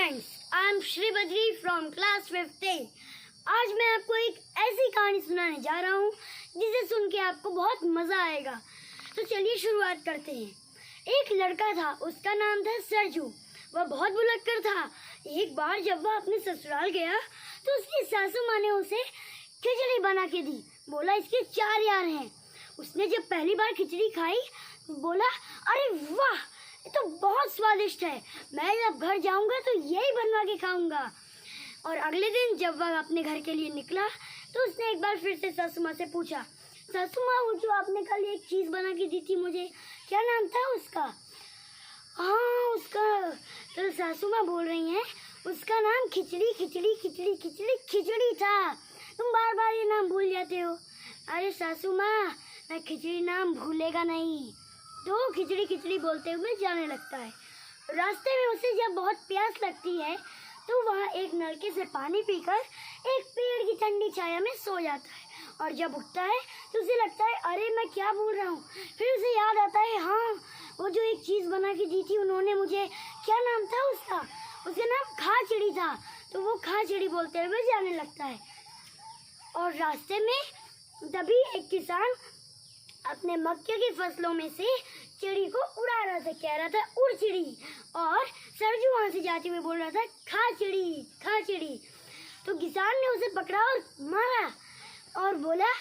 Friends, I am Shri Badri from class 5A। आज मैं आपको एक ऐसी कहानी सुनाने जा रहा हूँ जिसे सुन के आपको बहुत मज़ा आएगा। तो चलिए शुरुआत करते हैं। एक लड़का था, उसका नाम था सरजू। वह बहुत भुलक्कड़ था। एक बार जब वह अपने ससुराल गया तो उसकी सासू माँ ने उसे खिचड़ी बना के दी। बोला इसके 4 यार हैं। उसने जब पहली बार खिचड़ी खाई बोला, अरे वाह, ये तो बहुत स्वादिष्ट है। मैं जब घर जाऊंगा तो यही बनवा के खाऊंगा। और अगले दिन जब वह अपने घर के लिए निकला तो उसने एक बार फिर से सासू माँ से पूछा, सासू माँ, वो जो आपने कल एक चीज़ बना के दी थी मुझे, क्या नाम था उसका? हाँ, उसका तो सासू माँ बोल रही हैं, उसका नाम खिचड़ी खिचड़ी खिचड़ी खिचड़ी खिचड़ी था। तुम बार बार ये नाम भूल जाते हो। अरे सासू माँ, मैं खिचड़ी नाम भूलेगा नहीं। तो खिचड़ी खिचड़ी बोलते हुए जाने लगता है। रास्ते में उसे जब बहुत प्यास लगती है तो वह एक नलके से पानी पीकर एक पेड़ की ठंडी छाया में सो जाता है। और जब उठता है तो उसे लगता है, अरे मैं क्या बोल रहा हूँ। फिर उसे याद आता है, हाँ, वो जो एक चीज़ बना के दी थी उन्होंने मुझे, क्या नाम था उसका? उसका नाम खाचिड़ी था। तो वो खाचिड़ी बोलते हुए जाने लगता है। और रास्ते में तभी एक किसान अपने मक्के की फसलों में से चिड़ी को उड़ा रहा था, कह रहा था उड़ चिड़ी। और सरजू वहां से जाते हुए बोल रहा था, खा चिड़ी खा चिड़ी। तो किसान ने उसे पकड़ा और मारा और बोला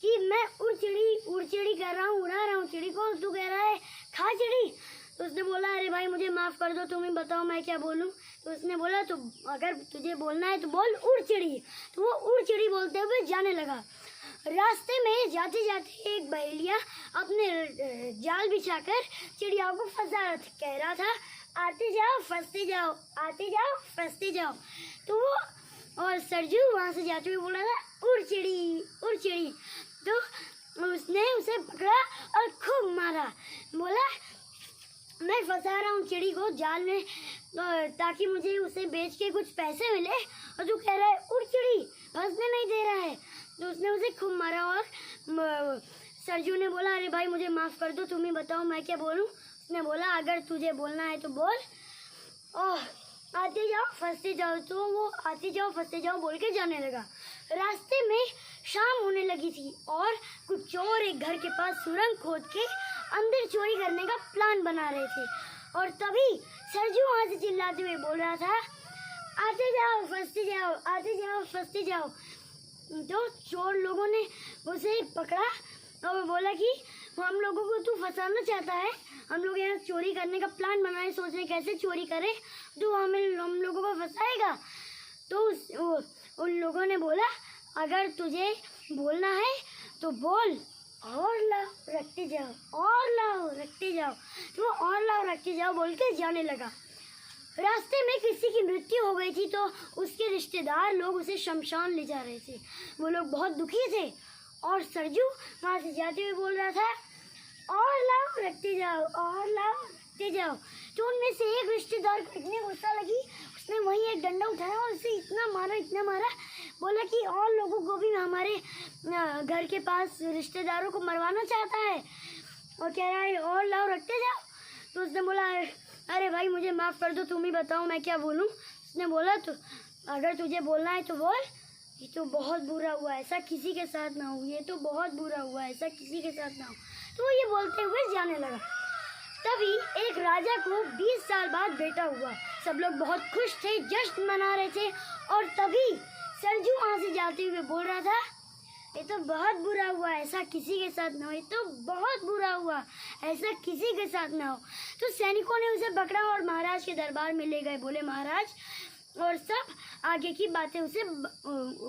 कि मैं उड़ चिड़ी कर रहा हूँ, उड़ा रहा हूँ चिड़ी को, तू कह रहा है खा चिड़ी। तो उसने बोला, अरे भाई मुझे माफ़ कर दो, तुम्हें बताओ मैं क्या बोलूँ। तो उसने बोला, तो अगर तुझे बोलना है तो बोल उड़ चिड़ी। तो वो उड़ चिड़ी बोलते हुए जाने लगा। रास्ते में जाते जाते एक बहेलिया अपने जाल बिछाकर चिड़ियाओं को फंसा रहा था, कह रहा था, आते जाओ फंसते जाओ, आते जाओ फंसते जाओ। तो वो और सरजू वहाँ से जाते हुए बोला था, उड़ चिड़ी उड़ चिड़ी। तो उसने उसे पकड़ा और खूब मारा। बोला, मैं फंसा रहा हूँ चिड़ी को जाल में ताकि मुझे उसे बेच के कुछ पैसे मिले, और तू कह रहा है उड़ चिड़ी, फंसने नहीं दे रहा है। तो उसने उसे खूब मारा। और सरजू ने बोला, अरे भाई मुझे माफ़ कर दो, तुम ही बताओ मैं क्या बोलूँ। उसने बोला, अगर तुझे बोलना है तो बोल, ओह आते जाओ फंसते जाओ। तो वो आते जाओ फंसते जाओ बोल के जाने लगा। रास्ते में शाम होने लगी थी और कुछ चोर एक घर के पास सुरंग खोद के अंदर चोरी करने का प्लान बना रहे थे। और तभी सरजू वहाँ से चिल्लाते हुए बोल रहा था, आते जाओ फंसते जाओ, आते जाओ फंसते जाओ। तो चोर लोगों ने उसे पकड़ा और बोला कि हम लोगों को तू फंसाना चाहता है, हम लोग यहाँ चोरी करने का प्लान बनाए, सोच रहे कैसे चोरी करें, तो हम लोगों को फंसाएगा। तो उन लोगों ने बोला, अगर तुझे बोलना है तो बोल, और लाओ रखते जाओ, और लाओ रखते जाओ। तो वो और लाओ रखते जाओ बोल के जाने लगा। रास्ते में किसी की मृत्यु हो गई थी तो उसके रिश्तेदार लोग उसे शमशान ले जा रहे थे। वो लोग बहुत दुखी थे और सरजू वहाँ से जाते हुए बोल रहा था, और लाओ रखते जाओ, और लाओ रखते जाओ। तो उनमें से एक रिश्तेदार को इतनी गुस्सा लगी, उसने वहीं एक डंडा उठाया और उसे इतना मारा, बोला कि और लोगों को भी हमारे घर के पास रिश्तेदारों को मरवाना चाहता है और कह रहा है और लाओ रखते जाओ। तो उसने बोला, अरे भाई मुझे माफ़ कर दो, तुम ही बताओ मैं क्या बोलूँ। उसने बोला, तो अगर तुझे बोलना है तो बोल, ये तो बहुत बुरा हुआ, ऐसा किसी के साथ ना हो, ये तो बहुत बुरा हुआ, ऐसा किसी के साथ ना हो। तो वो ये बोलते हुए जाने लगा। तभी एक राजा को 20 साल बाद बेटा हुआ। सब लोग बहुत खुश थे, जश्न मना रहे थे। और तभी सरजू वहाँ से जाते हुए बोल रहा था, ये तो बहुत बुरा हुआ, ऐसा किसी के साथ ना हो, ये तो बहुत बुरा हुआ, ऐसा किसी के साथ ना हो। तो सैनिकों ने उसे पकड़ा और महाराज के दरबार में ले गए। बोले, महाराज, और सब आगे की बातें उसे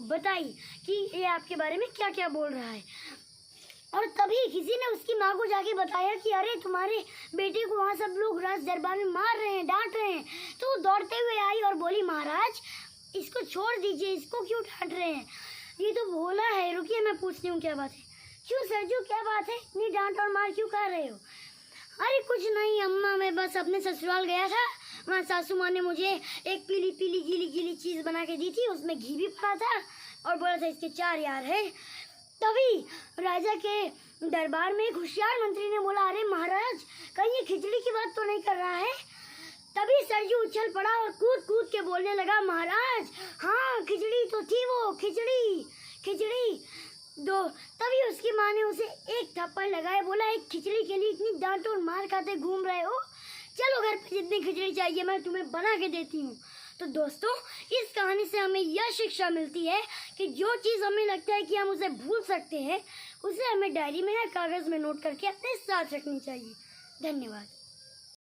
बताई कि ये आपके बारे में क्या क्या बोल रहा है। और तभी किसी ने उसकी माँ को जाके बताया कि अरे तुम्हारे बेटे को वहाँ सब लोग राज दरबार में मार रहे हैं, डांट रहे हैं। तो वो दौड़ते हुए आई और बोली, महाराज इसको छोड़ दीजिए, इसको क्यों डांट रहे हैं, ये तो भोला है, रुकिए मैं पूछती हूँ क्या बात है। क्यों सरजू, क्या बात है, इतनी डांट और मार क्यों कर रहे हो? अरे कुछ नहीं अम्मा, मैं बस अपने ससुराल गया था, वहाँ सासू माँ ने मुझे एक पीली पीली गीली गीली चीज़ बना के दी थी, उसमें घी भी पड़ा था और बोला था इसके 4 यार है। तभी राजा के दरबार में एक होशियार मंत्री ने बोला, अरे महाराज, कहीं ये खिचड़ी की बात तो नहीं कर रहा है? तभी सरजू उछल पड़ा और कूद कूद के बोलने लगा, महाराज हाँ खिचड़ी तो थी वो, खिचड़ी खिचड़ी दो। तभी उसकी माँ ने उसे एक थप्पड़ लगाया, बोला एक खिचड़ी के लिए इतनी डांट और मार खाते घूम रहे हो, चलो घर पे जितनी खिचड़ी चाहिए मैं तुम्हें बना के देती हूँ। तो दोस्तों इस कहानी से हमें यह शिक्षा मिलती है कि जो चीज़ हमें लगता है कि हम उसे भूल सकते हैं, उसे हमें डायरी में या कागज़ में नोट करके अपने साथ रखनी चाहिए। धन्यवाद।